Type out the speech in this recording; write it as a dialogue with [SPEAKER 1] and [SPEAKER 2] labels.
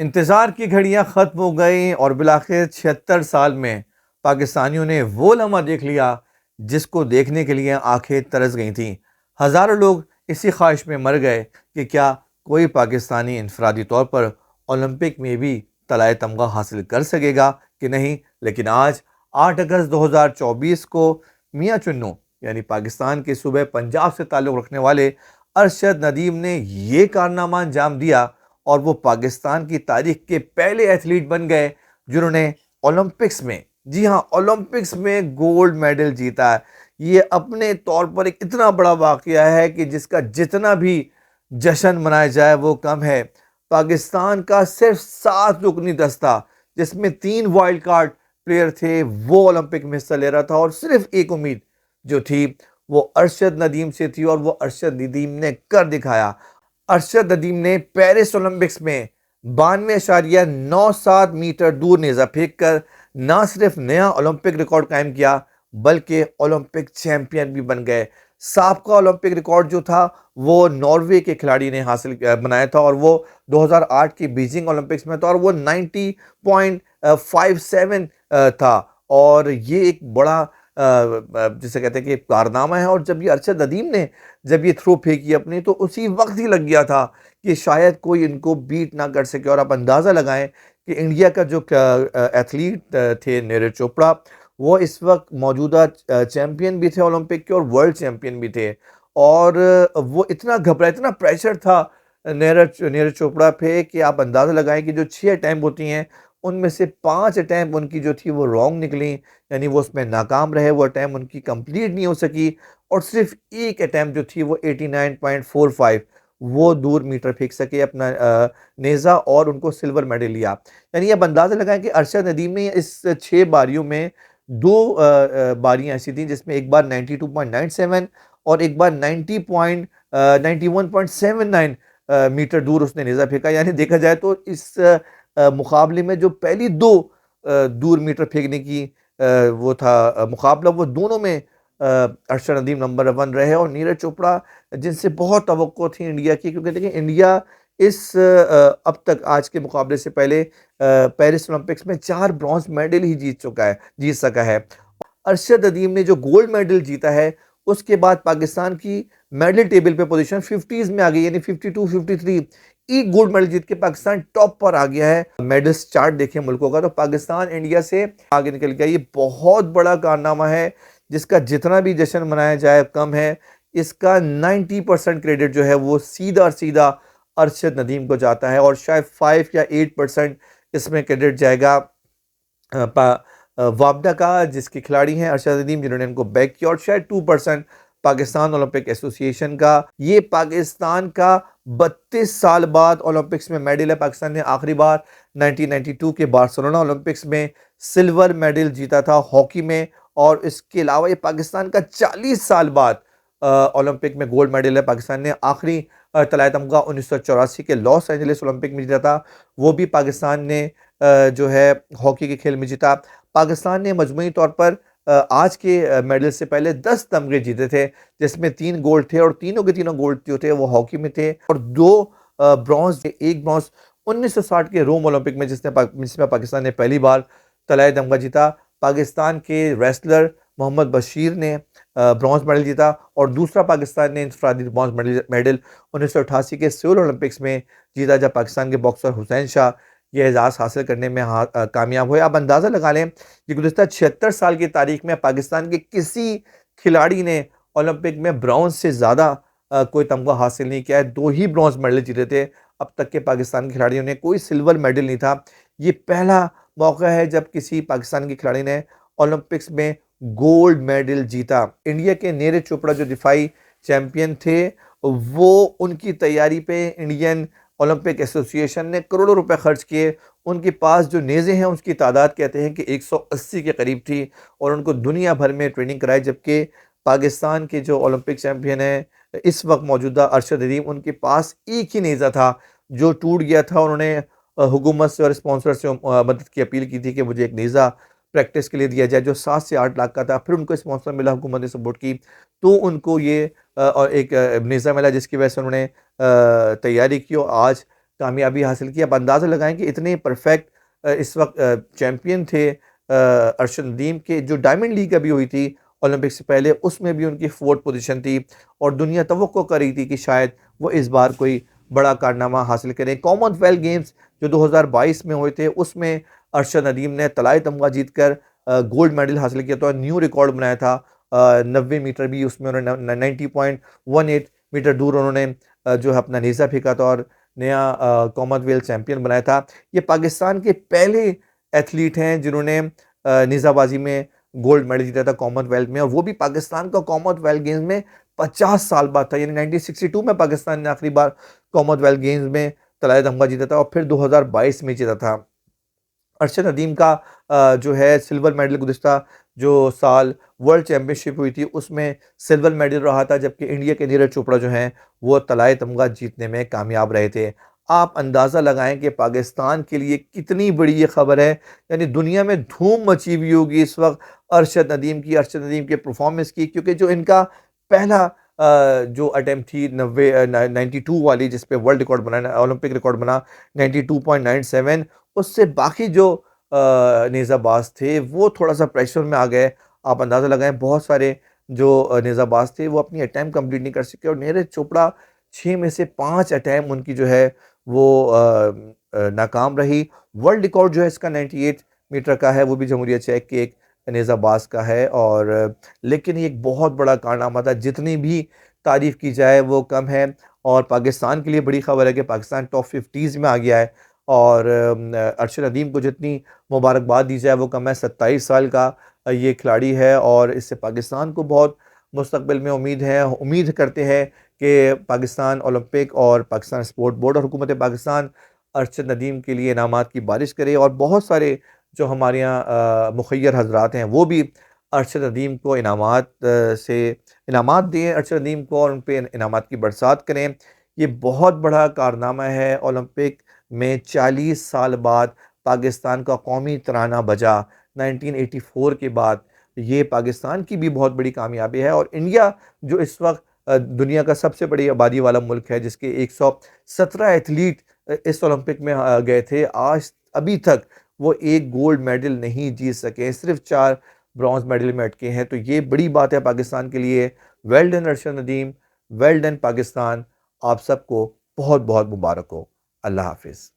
[SPEAKER 1] इंतज़ार की घड़ियां ख़त्म हो गई और बिलाखिर 76 साल में पाकिस्तानियों ने वो लम्हा देख लिया जिसको देखने के लिए आंखें तरस गई थीं। हज़ारों लोग इसी ख्वाहिश में मर गए कि क्या कोई पाकिस्तानी इनफरादी तौर पर ओलंपिक में भी तलाए तमगा हासिल कर सकेगा कि नहीं। लेकिन आज 8 अगस्त 2024 को मियाँ चुन्नू यानी पाकिस्तान के सूबे पंजाब से ताल्लुक़ रखने वाले अरशद नदीम ने ये कारनामा अंजाम दिया और वो पाकिस्तान की तारीख के पहले एथलीट बन गए जिन्होंने ओलंपिक्स में, जी हाँ, ओलंपिक्स में गोल्ड मेडल जीता है। ये अपने तौर पर एक इतना बड़ा वाकया है कि जिसका जितना भी जश्न मनाया जाए वो कम है। पाकिस्तान का सिर्फ 7 रुकनी दस्ता जिसमें 3 वाइल्ड कार्ड प्लेयर थे वो ओलंपिक में हिस्सा ले रहा था और सिर्फ एक उम्मीद जो थी वो अरशद नदीम से थी और वो अरशद नदीम ने कर दिखाया। अरशद नदीम ने पेरिस ओलंपिक्स में 92.97 मीटर दूर नेजा फेंक कर न सिर्फ नया ओलंपिक रिकॉर्ड कायम किया बल्कि ओलंपिक चैंपियन भी बन गए। साबका ओलंपिक रिकॉर्ड जो था वो नॉर्वे के खिलाड़ी ने हासिल बनाया था और वो 2008 की बीजिंग ओलंपिक्स में था और वो 90.57 था और ये एक बड़ा जिसे कहते हैं कि कारनामा है। और जब ये अरशद नदीम ने जब ये थ्रो फेंकी अपनी तो उसी वक्त ही लग गया था कि शायद कोई इनको बीट ना कर सके। और आप अंदाज़ा लगाएं कि इंडिया का जो एथलीट थे नीरज चोपड़ा वो इस वक्त मौजूदा चैंपियन भी थे ओलंपिक के और वर्ल्ड चैंपियन भी थे। और वो इतना घबरा, इतना प्रेशर था नीरज नीरज चोपड़ा पे कि आप अंदाज़ा लगाएं कि जो 6 अटैम्प्ट होती हैं उनमें से 5 अटैम्प्ट उनकी जो थी वो रॉन्ग निकली, यानी वो उसमें नाकाम रहे, वो अटैम्प्ट उनकी कंप्लीट नहीं हो सकी और सिर्फ एक अटैम्प्ट जो थी वो 89.45 वो दूर मीटर फेंक सके अपना नेज़ा और उनको सिल्वर मेडल लिया। यानी अब अंदाज़ा लगाएं कि अरशद नदीम ने इस 6 बारियों में 2 बारियां ऐसी थी जिसमें एक बार 92.97 और एक बार 91.79 मीटर दूर उसने नेज़ा फेंका। यानी देखा जाए तो इस मुकाबले में जो पहली 2 दूर मीटर फेंकने की वो था मुकाबला, वो दोनों में अरशद नदीम नंबर 1 रहे और नीरज चोपड़ा जिनसे बहुत तवक्को थी इंडिया की, क्योंकि देखिए इंडिया इस अब तक आज के मुकाबले से पहले पेरिस ओलंपिक्स में 4 ब्रॉन्ज मेडल ही जीत सका है। अरशद नदीम ने जो गोल्ड मेडल जीता है उसके बाद पाकिस्तान की मेडल टेबल पे पोजीशन 50s में आ गई, यानी 52 53 एक गोल्ड मेडल जीत के पाकिस्तान टॉप पर आ गया है। मेडल्स चार्ट देखें मुल्कों का तो पाकिस्तान इंडिया से आगे निकल गया। ये बहुत बड़ा कारनामा है जिसका जितना भी जश्न मनाया जाए कम है। इसका 90% क्रेडिट जो है वो सीधा सीधा अरशद नदीम को जाता है और शायद 5 या 8% इसमें क्रेडिट जाएगा वापडा का, जिसके खिलाड़ी हैं अरशद नदीम जिन्होंने इनको बैक किया, और शायद 2% पाकिस्तान ओलंपिक एसोसिएशन का। ये पाकिस्तान का 32 साल बाद ओलंपिक्स में मेडल है। पाकिस्तान ने आखिरी बार 1992 के बार्सिलोना ओलंपिक्स में सिल्वर मेडल जीता था हॉकी में, और इसके अलावा ये पाकिस्तान का 40 साल बाद ओलंपिक में गोल्ड मेडल है। पाकिस्तान ने आखिरी तलाए तमगा 1984 के लॉस एंजलिस ओलंपिक में जीता था, वो भी पाकिस्तान ने जो है हॉकी के खेल में जीता। पाकिस्तान ने मजमूई तौर पर आज के मेडल से पहले 10 तमगे जीते थे जिसमें 3 गोल्ड थे और तीनों के तीनों गोल्ड जो थे वो हॉकी में थे, और 2 ब्रॉन्ज, एक ब्रॉन्ज 1960 के रोम ओलंपिक में जिसमें पाकिस्तान ने पहली बार तलाए तमगा जीता। पाकिस्तान के रेसलर मोहम्मद बशीर ने ब्रॉन्ज मेडल जीता और दूसरा पाकिस्तान ने इंफरादी ब्रॉन्ज मेडल 1988 के सियोल ओलंपिक्स में जीता जब पाकिस्तान के बॉक्सर हुसैन शाह ये एजाज़ हासिल करने में कामयाब हुए। आप अंदाज़ा लगा लें कि गुज़िश्ता 76 साल की तारीख में पाकिस्तान के किसी खिलाड़ी ने ओलंपिक में ब्रॉन्ज से ज़्यादा कोई तमगा हासिल नहीं किया है। 2 ही ब्रॉन्ज मेडल जीते थे अब तक के पाकिस्तान के खिलाड़ियों ने, कोई सिल्वर मेडल नहीं था। ये पहला मौका है जब किसी पाकिस्तान के खिलाड़ी ने ओलंपिक्स में गोल्ड मेडल जीता। इंडिया के नीरज चोपड़ा जो दिफाई चैंपियन थे वो उनकी तैयारी पे इंडियन ओलंपिक एसोसिएशन ने करोड़ों रुपए खर्च किए। उनके पास जो नेज़े हैं उसकी तादाद कहते हैं कि 180 के करीब थी और उनको दुनिया भर में ट्रेनिंग कराई, जबकि पाकिस्तान के जो ओलंपिक चैंपियन है इस वक्त मौजूदा अरशद नदीम, उनके पास एक ही नेज़ा था जो टूट गया था। उन्होंने हुकूमत से और स्पॉन्सर से मदद की अपील की थी कि मुझे एक नेज़ा प्रैक्टिस के लिए दिया जाए जो 7 से 8 लाख का था। फिर उनको स्पॉन्सर मिला, हुकूमत ने सपोर्ट की तो उनको ये और एक नेज़ा मिला जिसकी वजह से उन्होंने तैयारी की और आज कामयाबी हासिल की। आप अंदाज़ा लगाएं कि इतने परफेक्ट इस वक्त चैम्पियन थे अरशद नदीम के। जो डायमंड लीग अभी हुई थी ओलंपिक से पहले, उसमें भी उनकी फोर्थ पोजीशन थी और दुनिया तवक्को कर रही थी कि शायद वो इस बार कोई बड़ा कारनामा हासिल करें। कॉमनवेल्थ गेम्स जो 2022 में हुए थे, उसमें अरशद नदीम ने तलाई तमगा जीत कर गोल्ड मेडल हासिल किया था, न्यू रिकॉर्ड बनाया था। 90 मीटर भी उसमें उन्होंने 90.18 मीटर दूर उन्होंने जो है अपना नेज़ा फेंका था और नया कॉमनवेल्थ चैंपियन बनाया था। ये पाकिस्तान के पहले एथलीट हैं जिन्होंने नेज़ाबाजी में गोल्ड मेडल जीता था कॉमनवेल्थ में, और वो भी पाकिस्तान का कॉमनवेल्थ गेम्स में 50 साल बाद था। यानी 1962 में पाकिस्तान ने आखिरी बार कॉमनवेल्थ गेम्स में तलाए तमगा जीता था और फिर 2022 में जीता था। अरशद नदीम का जो है सिल्वर मेडल गुज़िश्ता जो साल वर्ल्ड चैम्पियनशिप हुई थी उसमें सिल्वर मेडल रहा था, जबकि इंडिया के नीरज चोपड़ा जो हैं वो तलाए तमगा जीतने में कामयाब रहे थे। आप अंदाज़ा लगाएं कि पाकिस्तान के लिए कितनी बड़ी ये खबर है। यानी दुनिया में धूम मची हुई होगी इस वक्त अरशद नदीम के परफॉर्मेंस की, क्योंकि जो इनका पहला जो अटेम्प्ट थी 92 वाली, जिसपे वर्ल्ड रिकॉर्ड बना, ओलंपिक रिकॉर्ड बना 92.97, उससे बाकी जो नेज़ाबाज थे वो थोड़ा सा प्रेशर में आ गए। आप अंदाज़ा लगाएं बहुत सारे जो नेज़ाबाज थे वो अपनी अटैम्प्ट कंप्लीट नहीं कर सके और नीरज चोपड़ा 6 में से 5 अटैम्प्ट उनकी जो है वो नाकाम रही। वर्ल्ड रिकॉर्ड जो है इसका 98 मीटर का है, वो भी जमहूरिया चेक के एक नेज़ाबाज का है। और लेकिन ये एक बहुत बड़ा कारनामा था, जितनी भी तारीफ़ की जाए वो कम है। और पाकिस्तान के लिए बड़ी खबर है कि पाकिस्तान टॉप 50s में आ गया है और अरशद नदीम को जितनी मुबारकबाद दी जाए वो कम है। 27 साल का ये खिलाड़ी है और इससे पाकिस्तान को बहुत मुस्तकबिल में उम्मीद करते हैं कि पाकिस्तान ओलंपिक और पाकिस्तान स्पोर्ट बोर्ड और हुकूमत पाकिस्तान अरशद नदीम के लिए इनामात की बारिश करे और बहुत सारे जो हमारे यहाँ मुखय्यर हजरात हैं वो भी अरशद नदीम को इनामात दें अरशद नदीम को और उन पर इनामात की बरसात करें। ये बहुत बड़ा कारनामा है। ओलंपिक में 40 साल बाद पाकिस्तान का कौमी तराना बजा 1984 के बाद, ये पाकिस्तान की भी बहुत बड़ी कामयाबी है। और इंडिया जो इस वक्त दुनिया का सबसे बड़ी आबादी वाला मुल्क है, जिसके 117 एथलीट इस ओलंपिक में गए थे, आज अभी तक वो एक गोल्ड मेडल नहीं जीत सके, सिर्फ 4 ब्रॉन्ज मेडल में अटके हैं। तो ये बड़ी बात है पाकिस्तान के लिए। Well done Arshad Nadeem, well done Pakistan. आप सबको बहुत बहुत मुबारक हो। अल्लाह हाफिज़।